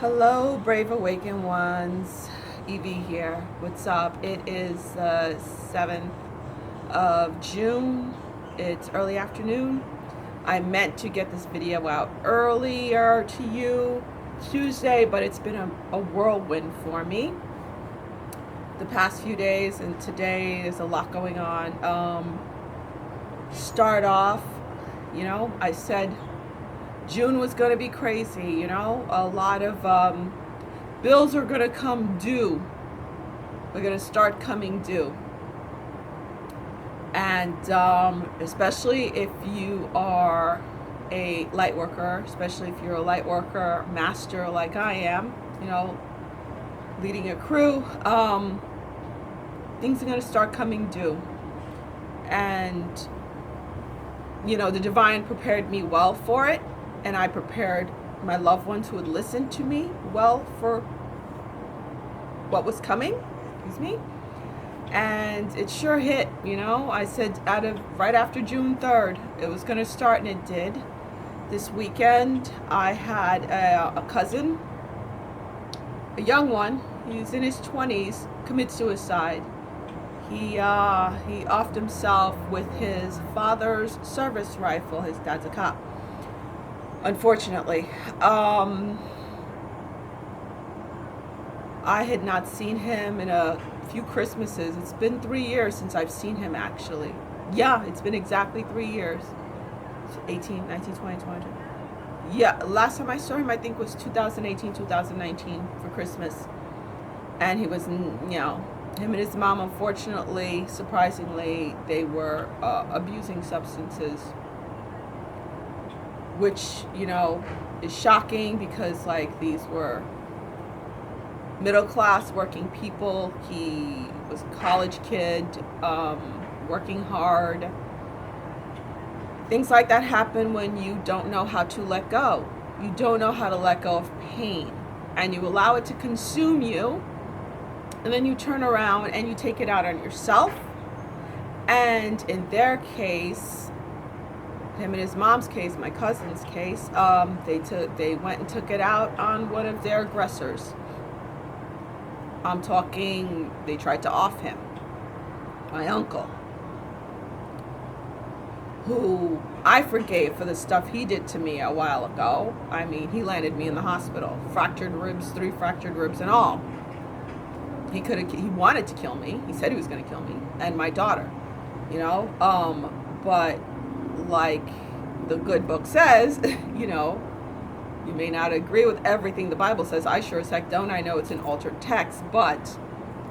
Hello, brave awakened ones. Evie here. What's up? It is the 7th of June. It's early afternoon. I meant to get this video out earlier to you Tuesday, but it's been a whirlwind for me the past few days, and today is a lot going on. Start off, I said June was going to be crazy, a lot of bills are going to come due. We're going to start coming due. And especially if you are a light worker, especially if you're a light worker master like I am, leading a crew, things are going to start coming due. And, the divine prepared me well for it. And I prepared my loved ones who would listen to me well for what was coming. And it sure hit. I said right after June 3rd it was going to start, and it did. This weekend I had a cousin, a young one, he's in his 20s, commit suicide. He offed himself with his father's service rifle. His dad's a cop, unfortunately. I had not seen him in a few Christmases. It's been 3 years since I've seen him, actually. Yeah, it's been exactly 3 years. 18, 19, 20, 20. Yeah, last time I saw him, I think, was 2018, 2019 for Christmas. And he was, him and his mom, unfortunately, surprisingly, they were abusing substances, which, is shocking because, these were middle-class working people. He was a college kid, working hard. Things like that happen when you don't know how to let go. You don't know how to let go of pain, and you allow it to consume you, and then you turn around and you take it out on yourself. And in their case, him and his mom's case, my cousin's case, they went and took it out on one of their aggressors. I'm talking, they tried to off him. My uncle, who I forgave for the stuff he did to me a while ago. I mean, he landed me in the hospital. Fractured ribs, 3 fractured ribs and all. He wanted to kill me. He said he was going to kill me and my daughter, but like the good book says, you may not agree with everything the Bible says. I sure as heck don't. I know it's an altered text, but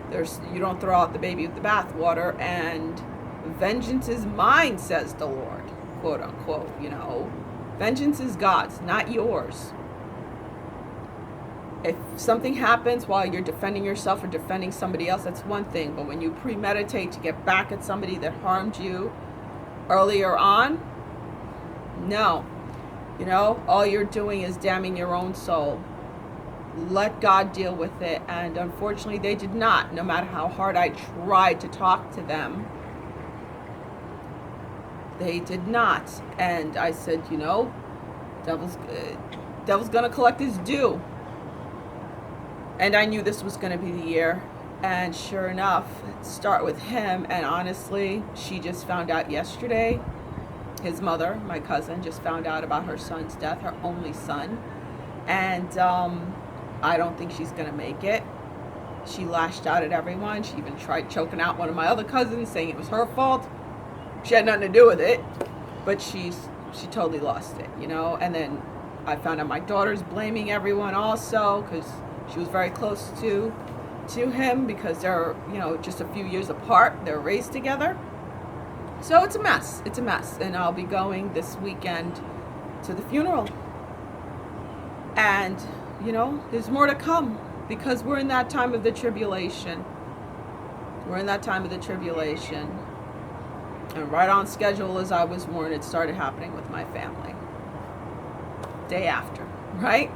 you don't throw out the baby with the bathwater. And vengeance is mine, says the Lord, quote unquote. Vengeance is God's, not yours. If something happens while you're defending yourself or defending somebody else, that's one thing. But when you premeditate to get back at somebody that harmed you earlier on, no. All you're doing is damning your own soul. Let God deal with it. And unfortunately, they did not. No matter how hard I tried to talk to them, they did not. And I said, devil's gonna collect his due. And I knew this was gonna be the year. And sure enough, start with him. And honestly, she just found out yesterday. His mother, my cousin, just found out about her son's death, her only son. And I don't think she's going to make it. She lashed out at everyone. She even tried choking out one of my other cousins, saying it was her fault. She had nothing to do with it. But she totally lost it, And then I found out my daughter's blaming everyone also, because she was very close to him, because they're, just a few years apart. They're raised together. So it's a mess. And I'll be going this weekend to the funeral. And, there's more to come, because we're in that time of the tribulation. And right on schedule as I was warned, it started happening with my family. Day after, right?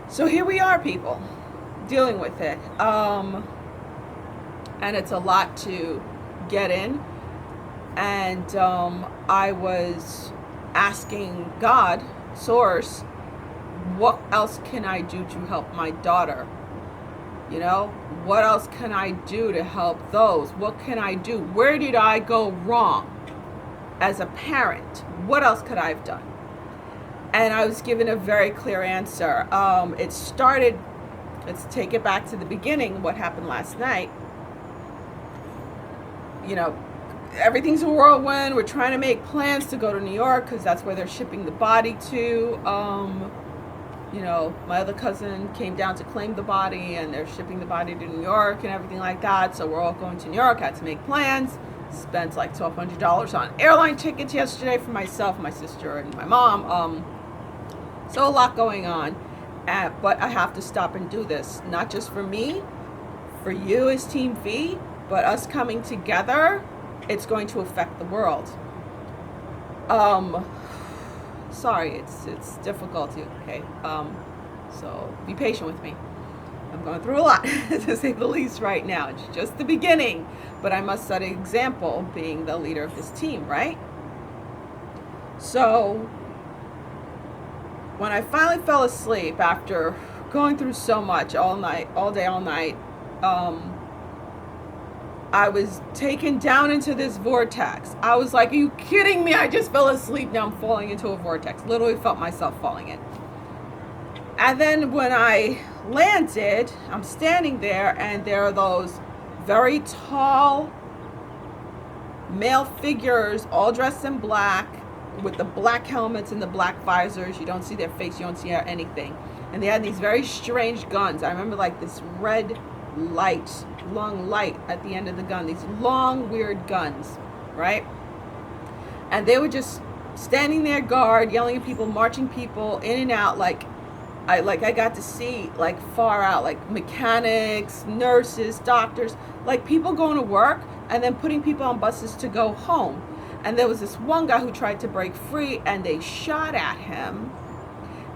So here we are, people, dealing with it. And it's a lot to get in. And I was asking God, Source, what else can I do to help my daughter? You know, what else can I do to help those? What can I do? Where did I go wrong as a parent? What else could I have done? And I was given a very clear answer. It started, let's take it back to the beginning, what happened last night. You know, everything's a whirlwind. We're trying to make plans to go to New York because that's where they're shipping the body to. You know, my other cousin came down to claim the body, and they're shipping the body to New York and everything like that. So we're all going to New York. I had to make plans. Spent like $1,200 on airline tickets yesterday for myself, my sister, and my mom. So a lot going on. But I have to stop and do this. Not just for me, for you as Team V, but us coming together. It's going to affect the world. Sorry, it's difficult, okay? So be patient with me. I'm going through a lot, to say the least, right now. It's just the beginning, but I must set an example, being the leader of this team, right? So when I finally fell asleep after going through so much all night, all day, all night, I was taken down into this vortex. I was like, are you kidding me? I just fell asleep. Now I'm falling into a vortex. Literally felt myself falling in. And then when I landed, I'm standing there, and there are those very tall male figures, all dressed in black, with the black helmets and the black visors. You don't see their face. You don't see anything. And they had these very strange guns. I remember like this red light, long light at the end of the gun, these long weird guns, right? And they were just standing there guard, yelling at people, marching people in and out. Like I got to see like far out, like mechanics, nurses, doctors, like people going to work and then putting people on buses to go home. And there was this one guy who tried to break free, and they shot at him.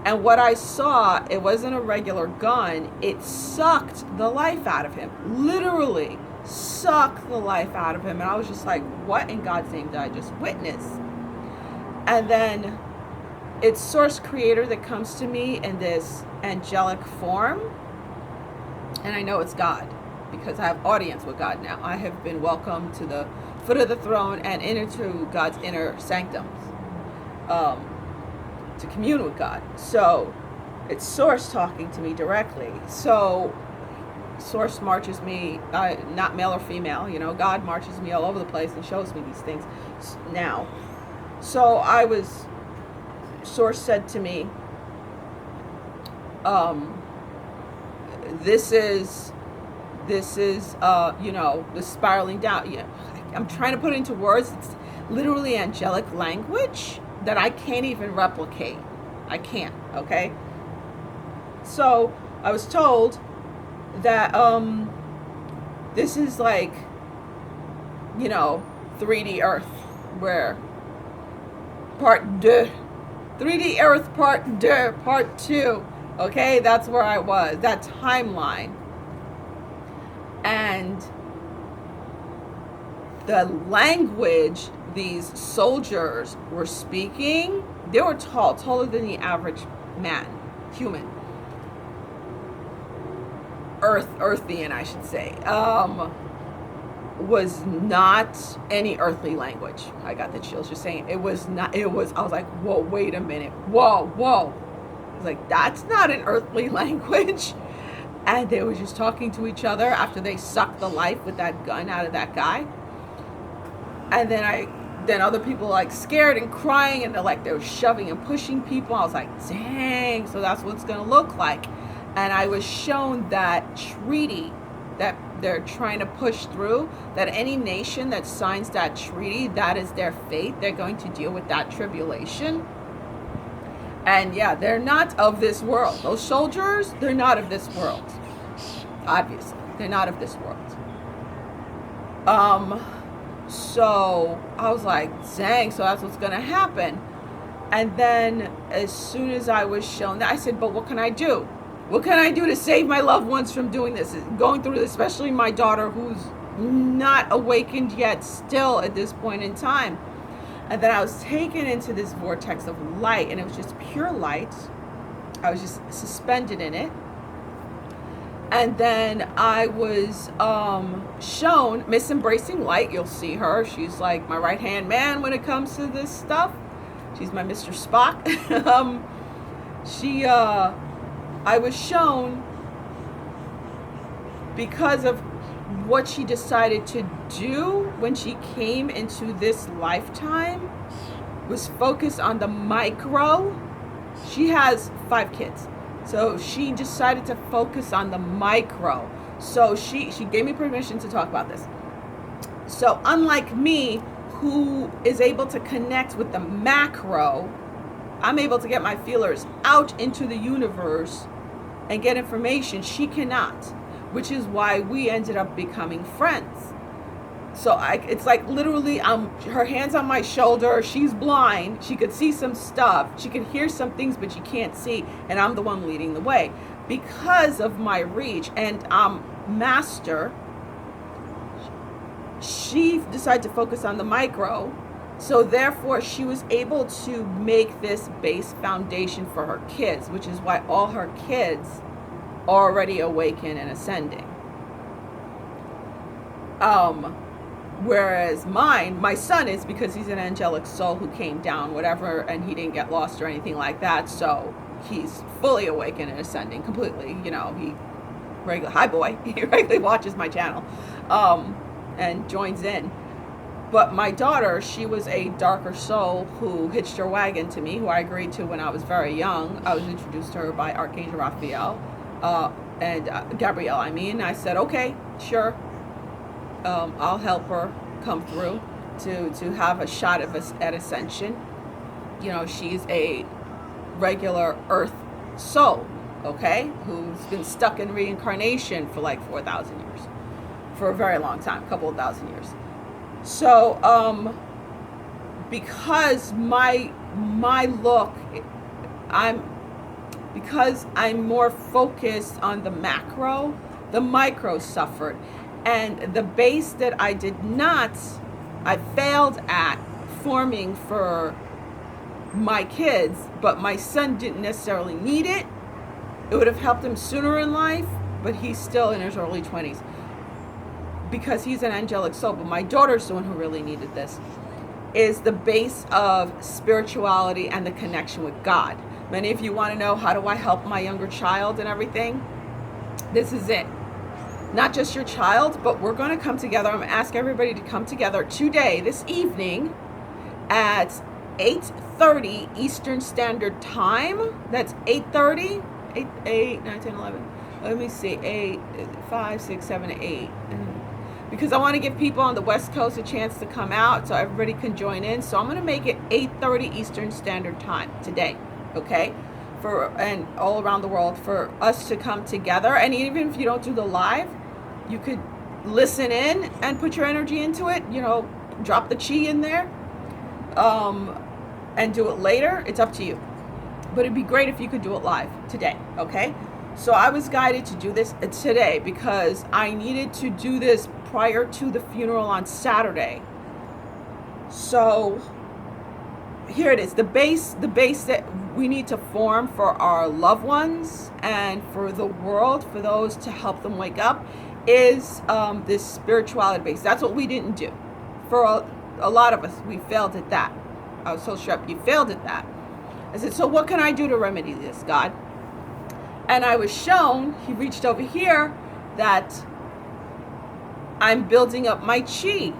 And what I saw, it wasn't a regular gun. It sucked the life out of him. Literally sucked the life out of him. And I was just like, what in God's name did I just witness? And then it's Source Creator that comes to me in this angelic form. And I know it's God, because I have audience with God now. I have been welcomed to the foot of the throne and into God's inner sanctums. To commune with God. So it's Source talking to me directly. So Source marches me, not male or female, you know, God marches me all over the place and shows me these things now. So Source said to me, this is you know, the spiraling down. You know, I'm trying to put it into words. It's literally angelic language that I can't even replicate. I can't, okay? So I was told that this is like, you know, 3D Earth, where part 2, 3D Earth part 2, part 2, okay? That's where I was, that timeline. And the language these soldiers were speaking, they were tall, taller than the average man, human. Earthian, I should say. Was not any earthly language. I got the chills just saying it was not. It was. I was like, whoa, wait a minute, whoa. I was like, that's not an earthly language. And they were just talking to each other after they sucked the life with that gun out of that guy. And then other people like scared and crying, and they were shoving and pushing people. I was like, dang, so that's what it's gonna look like. And I was shown that treaty that they're trying to push through, that any nation that signs that treaty, that is their fate. They're going to deal with that tribulation. And yeah, they're not of this world. Those soldiers, they're not of this world. Obviously, they're not of this world. So I was like, dang, so that's what's going to happen. And then as soon as I was shown that, I said, but what can I do? What can I do to save my loved ones from doing this, going through this, especially my daughter, who's not awakened yet still at this point in time? And then I was taken into this vortex of light, and it was just pure light. I was just suspended in it. And then I was shown Miss Embracing Light. You'll see her. She's like my right-hand man when it comes to this stuff. She's my Mr. Spock. I was shown, because of what she decided to do when she came into this lifetime, was focused on the micro. She has 5 kids. So she decided to focus on the micro. So she gave me permission to talk about this. So unlike me, who is able to connect with the macro, I'm able to get my feelers out into the universe and get information. She cannot, which is why we ended up becoming friends. So it's like literally, her hand's on my shoulder. She's blind. She could see some stuff. She could hear some things, but she can't see. And I'm the one leading the way because of my reach. And Master, she decided to focus on the micro. So therefore, she was able to make this base foundation for her kids, which is why all her kids are already awakened and ascending. Whereas my son is, because he's an angelic soul who came down, whatever, and he didn't get lost or anything like that. So he's fully awakened and ascending completely. You know, he regularly watches my channel, and joins in. But my daughter, she was a darker soul who hitched her wagon to me, who I agreed to when I was very young. I was introduced to her by Archangel Raphael, and Gabrielle, I said, okay, sure. I'll help her come through to have a shot at ascension. You know, she's a regular earth soul, okay, who's been stuck in reincarnation for like 4,000 years, for a very long time, a couple of thousand years. So, because my look, because I'm more focused on the macro, the micro suffered. And the base that I failed at forming for my kids, but my son didn't necessarily need it. It would have helped him sooner in life, but he's still in his early 20s because he's an angelic soul. But my daughter's the one who really needed this, is the base of spirituality and the connection with God. Many of you want to know, how do I help my younger child and everything? This is it. Not just your child, but we're going to come together. I'm going to ask everybody to come together today, this evening, at 8:30 Eastern Standard Time. That's 8:30, 8, 9, 10, 11. Let me see, 8, 5, 6, 7, 8. Because I want to give people on the West Coast a chance to come out so everybody can join in. So I'm going to make it 8:30 Eastern Standard Time today, okay? And all around the world, for us to come together. And even if you don't do the live, you could listen in and put your energy into it, you know, drop the chi in there, and do it later. It's up to you. But it'd be great if you could do it live today, okay? So I was guided to do this today because I needed to do this prior to the funeral on Saturday. So here it is, the base that we need to form for our loved ones and for the world, for those to help them wake up, is this spirituality base. That's what we didn't do. For a lot of us, we failed at that. I was so sharp, you failed at that. I said, so what can I do to remedy this, God? And I was shown, he reached over here, that I'm building up my chi,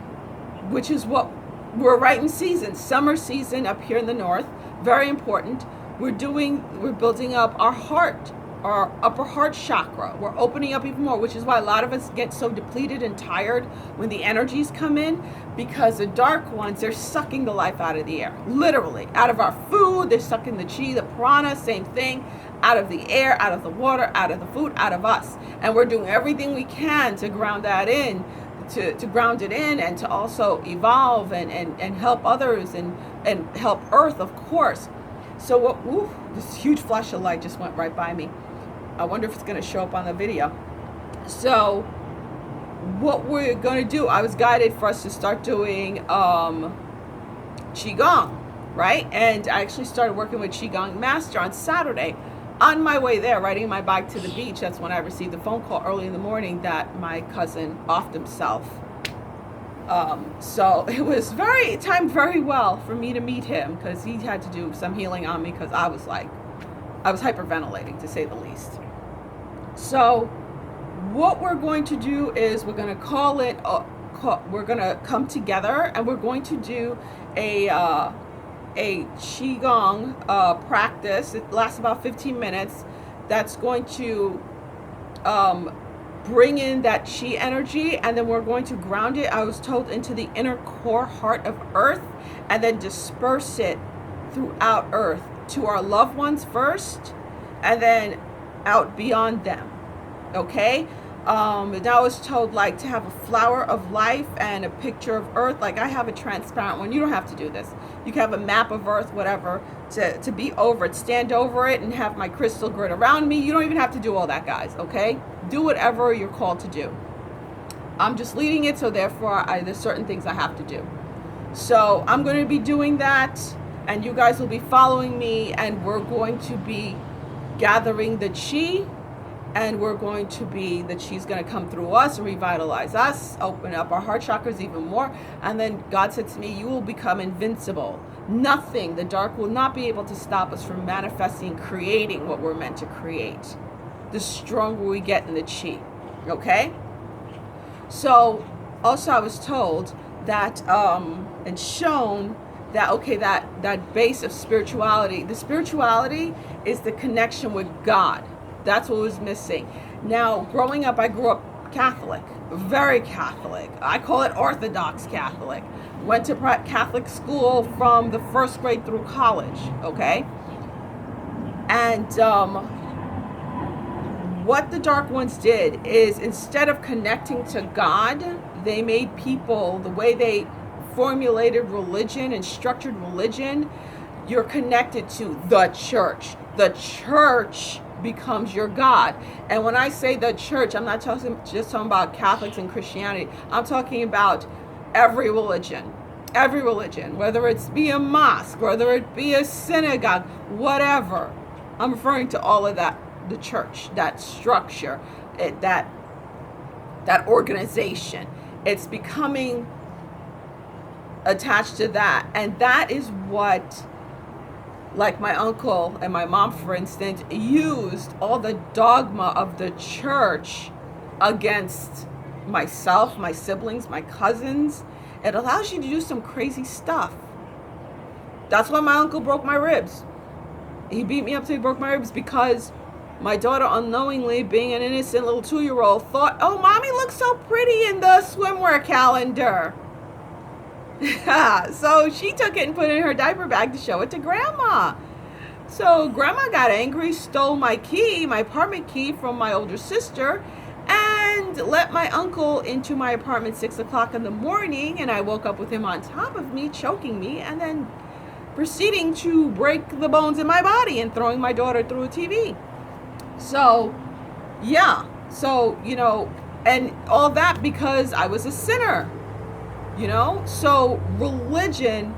which is what we're right in season, summer season up here in the north, very important. We're building up our heart, our upper heart chakra. We're opening up even more, which is why a lot of us get so depleted and tired when the energies come in, because the dark ones, they're sucking the life out of the air, literally, out of our food. They're sucking the chi, the prana, same thing, out of the air, out of the water, out of the food, out of us. And we're doing everything we can to ground that in, to ground it in, and to also evolve and help others and help Earth, of course. So this huge flash of light just went right by me. I wonder if it's going to show up on the video. So what we're going to do, I was guided for us to start doing Qigong, right? And I actually started working with Qigong Master on Saturday. On my way there, riding my bike to the beach, that's when I received a phone call early in the morning that my cousin offed himself. So it was timed very well for me to meet him, because he had to do some healing on me, because I was hyperventilating, to say the least. So what we're going to do is we're going to we're going to come together, and we're going to do a Qigong practice. It lasts about 15 minutes. That's going to bring in that Qi energy, and then we're going to ground it, I was told, into the inner core heart of Earth, and then disperse it throughout Earth to our loved ones first, and then out beyond them. Okay? And I was told, like, to have a flower of life and a picture of Earth. Like, I have a transparent one. You don't have to do this. You can have a map of Earth, whatever, to be over it, stand over it, and have my crystal grid around me. You don't even have to do all that, guys, okay? Do whatever you're called to do. I'm just leading it, so therefore there's certain things I have to do. So I'm going to be doing that, and you guys will be following me, and we're going to be gathering the Qi, and the Qi's going to come through us and revitalize us, open up our heart chakras even more. And then God said to me, you will become invincible. Nothing, the dark will not be able to stop us from manifesting, creating what we're meant to create. The stronger we get in the Qi. Okay? So also I was told that, and shown that, okay, that base of spirituality, the spirituality is the connection with God. That's what was missing. Now, growing up, I grew up Catholic, very Catholic. I call it Orthodox Catholic. Went to Catholic school from the first grade through college, okay? And what the Dark Ones did is, instead of connecting to God, they made people, the way they formulated religion and structured religion, you're connected to the church. The church becomes your God. And when I say the church, I'm not just talking about Catholics and Christianity. I'm talking about every religion, whether it's be a mosque, whether it be a synagogue, whatever. I'm referring to all of that, the church, that structure, that organization. It's becoming attached to that. And that is what, like my uncle and my mom, for instance, used all the dogma of the church against myself, my siblings, my cousins. It allows you to do some crazy stuff. That's why my uncle broke my ribs. He beat me up till he broke my ribs, because my daughter, unknowingly, being an innocent little 2-year-old, thought, oh, mommy looks so pretty in the swimwear calendar. So she took it and put it in her diaper bag to show it to grandma. So grandma got angry, stole my key, my apartment key, from my older sister, and let my uncle into my apartment 6 o'clock in the morning. And I woke up with him on top of me, choking me, and then proceeding to break the bones in my body and throwing my daughter through a TV. So, yeah. So, and all that because I was a sinner. So religion,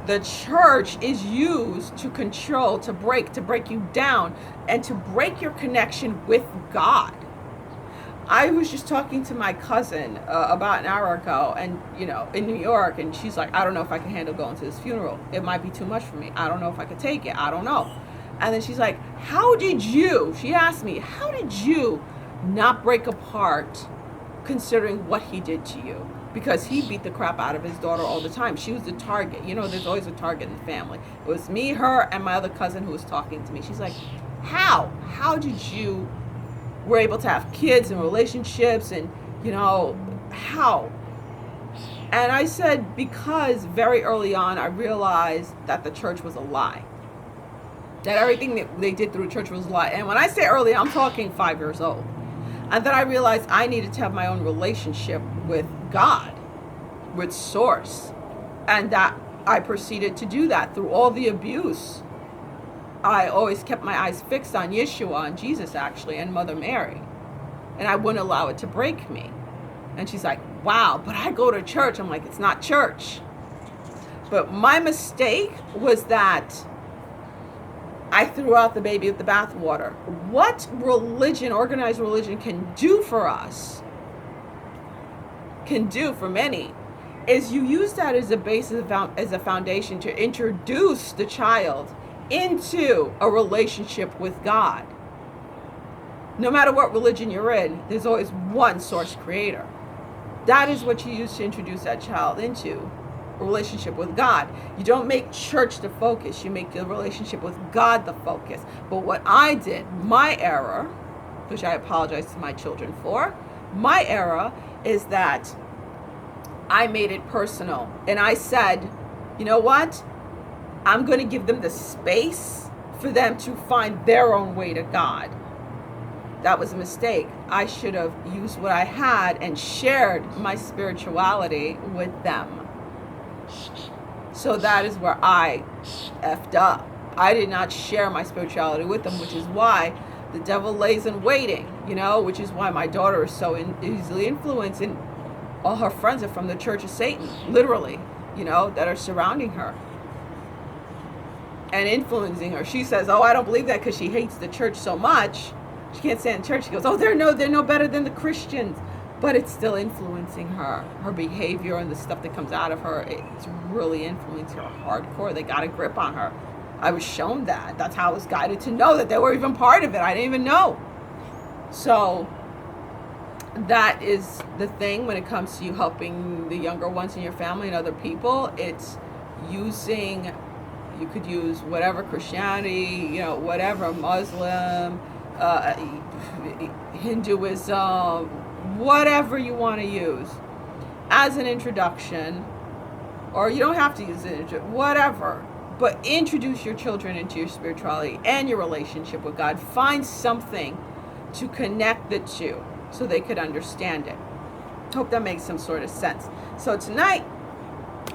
the church, is used to control, to break you down, and to break your connection with God. I was just talking to my cousin about an hour ago, and in New York, and she's like, I don't know if I can handle going to this funeral. It might be too much for me. I don't know if I could take it. I don't know. And then she's like, she asked me, how did you not break apart considering what he did to you? Because he beat the crap out of his daughter all the time. She was the target. There's always a target in the family. It was me, her, and my other cousin who was talking to me. She's like, how? How did you were able to have kids and relationships and, how? And I said, because very early on, I realized that the church was a lie. That everything that they did through church was a lie. And when I say early, I'm talking 5 years old. And then I realized I needed to have my own relationship with God, with Source. And that I proceeded to do that through all the abuse. I always kept my eyes fixed on Yeshua, and Jesus actually, and Mother Mary. And I wouldn't allow it to break me. And she's like, wow, but I go to church. I'm like, it's not church. But my mistake was that I threw out the baby with the bathwater. What religion, organized religion, can do for us, can do for many, is you use that as a basis, as a foundation to introduce the child into a relationship with God. No matter what religion you're in, there's always one source creator. That is what you use to introduce that child into a relationship with God. You don't make church the focus. You make the relationship with God the focus. But what I did, my error, which I apologize to my children for, my error is that I made it personal. And I said, you know what? I'm going to give them the space for them to find their own way to God. That was a mistake. I should have used what I had and shared my spirituality with them. So that is where I effed up. I did not share my spirituality with them, which is why the devil lays in waiting, which is why my daughter is so easily influenced, and all her friends are from the Church of Satan, literally, that are surrounding her and influencing her. She says, oh, I don't believe that, because she hates the church so much. She can't stand church. She goes, oh, they're no better than the Christians. But it's still influencing her behavior, and the stuff that comes out of her. It's really influencing her hardcore. They got a grip on her. I was shown that. That's how I was guided to know that they were even part of it. I didn't even know. So that is the thing when it comes to you helping the younger ones in your family and other people. It's using, you could use whatever, Christianity, whatever, Muslim, Hinduism, whatever you want to use as an introduction, or you don't have to use it, whatever, but introduce your children into your spirituality and your relationship with God. Find something to connect the two so they could understand it. Hope that makes some sort of sense. So tonight,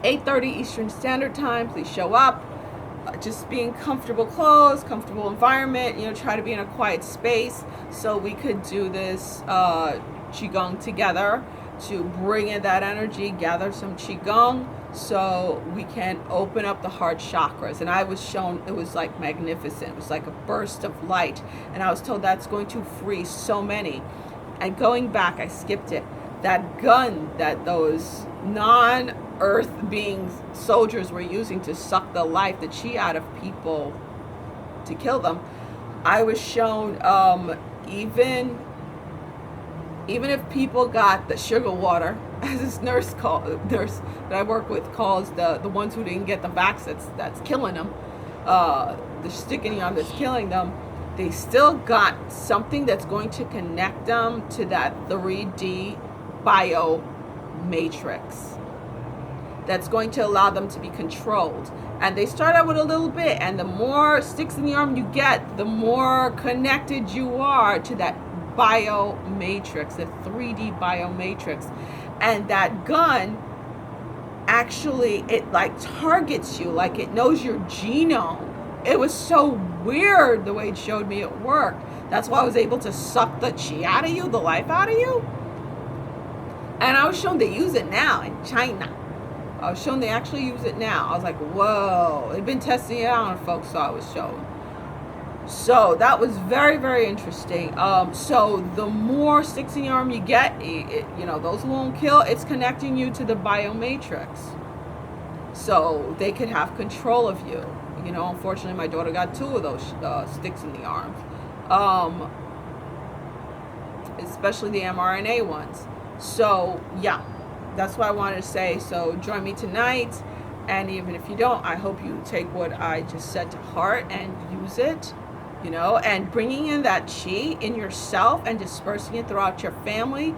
8:30 Eastern Standard Time, please show up. Just be in comfortable clothes, comfortable environment, try to be in a quiet space so we could do this Qigong together to bring in that energy, gather some Qigong so we can open up the heart chakras. And I was shown, it was like magnificent. It was like a burst of light. And I was told that's going to free so many. And going back, I skipped it. That gun that those non-earth beings, soldiers, were using to suck the life, the chi out of people to kill them, I was shown even if people got the sugar water, as this nurse that I work with calls the ones who didn't get the vaccine that's killing them, the stick in the arm that's killing them, they still got something that's going to connect them to that 3D bio matrix that's going to allow them to be controlled. And they start out with a little bit, and the more sticks in the arm you get, the more connected you are to that bio matrix, the 3D bio matrix. And that gun actually, it like targets you, like it knows your genome. It was so weird the way it showed me it worked. That's why I was able to suck the chi out of you, the life out of you. And I was shown they use it now in China. I was shown they actually use it now. I was like, whoa. They've been testing it out on folks, so I was shown. So that was very, very interesting. So the more sticks in your arm you get, those won't kill. It's connecting you to the biomatrix. So they could have control of you. Unfortunately, my daughter got 2 of those sticks in the arms. Especially the mRNA ones. So, yeah, that's what I wanted to say. So join me tonight. And even if you don't, I hope you take what I just said to heart and use it, and bringing in that chi in yourself and dispersing it throughout your family.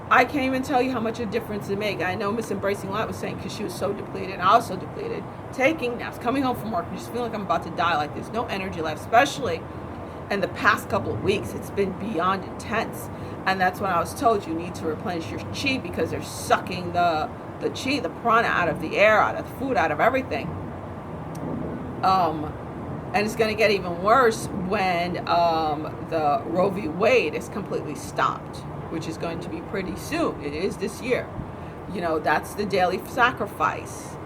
I can't even tell you how much a difference it makes. I know Miss Embracing Light was saying, because she was so depleted, and I was so depleted, taking naps, coming home from work, and just feeling like I'm about to die, like there's no energy left, especially in the past couple of weeks. It's been beyond intense. And that's when I was told you need to replenish your chi, because they're sucking the chi, the prana, out of the air, out of the food, out of everything. And it's going to get even worse when the Roe v. Wade is completely stopped, which is going to be pretty soon. It is this year. That's the daily sacrifice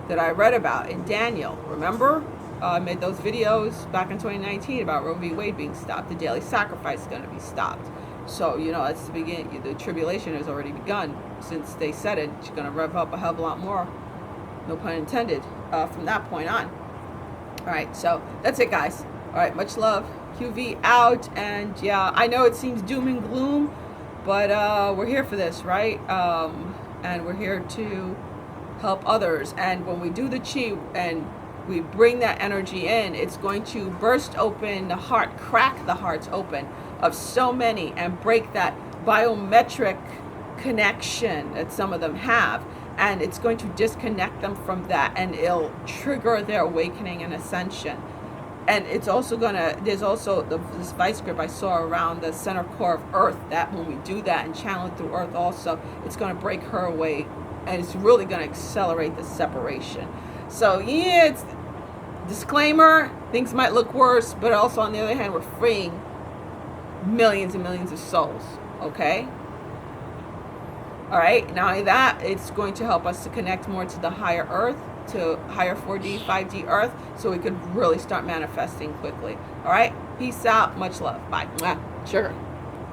that I read about in Daniel. Remember? I made those videos back in 2019 about Roe v. Wade being stopped. The daily sacrifice is going to be stopped. So, you know, that's the beginning. The tribulation has already begun since they said it. It's going to rev up a hell of a lot more, no pun intended, from that point on. All right, so that's it, guys. All right, much love. QV out. And yeah, I know it seems doom and gloom, but we're here for this, right? And we're here to help others. And when we do the Qi and we bring that energy in, it's going to burst open the heart, crack the hearts open of so many, and break that biometric connection that some of them have. And it's going to disconnect them from that, and it'll trigger their awakening and ascension. And it's also gonna, there's also this vice grip I saw around the center core of Earth, that when we do that and channel it through Earth also, it's gonna break her away, and it's really gonna accelerate the separation. So yeah, it's disclaimer, things might look worse, but also on the other hand, we're freeing millions and millions of souls, okay? All right, not only that, it's going to help us to connect more to the higher Earth, to higher 4D, 5D Earth, so we could really start manifesting quickly. All right, peace out, much love, bye. Mwah. Sugar.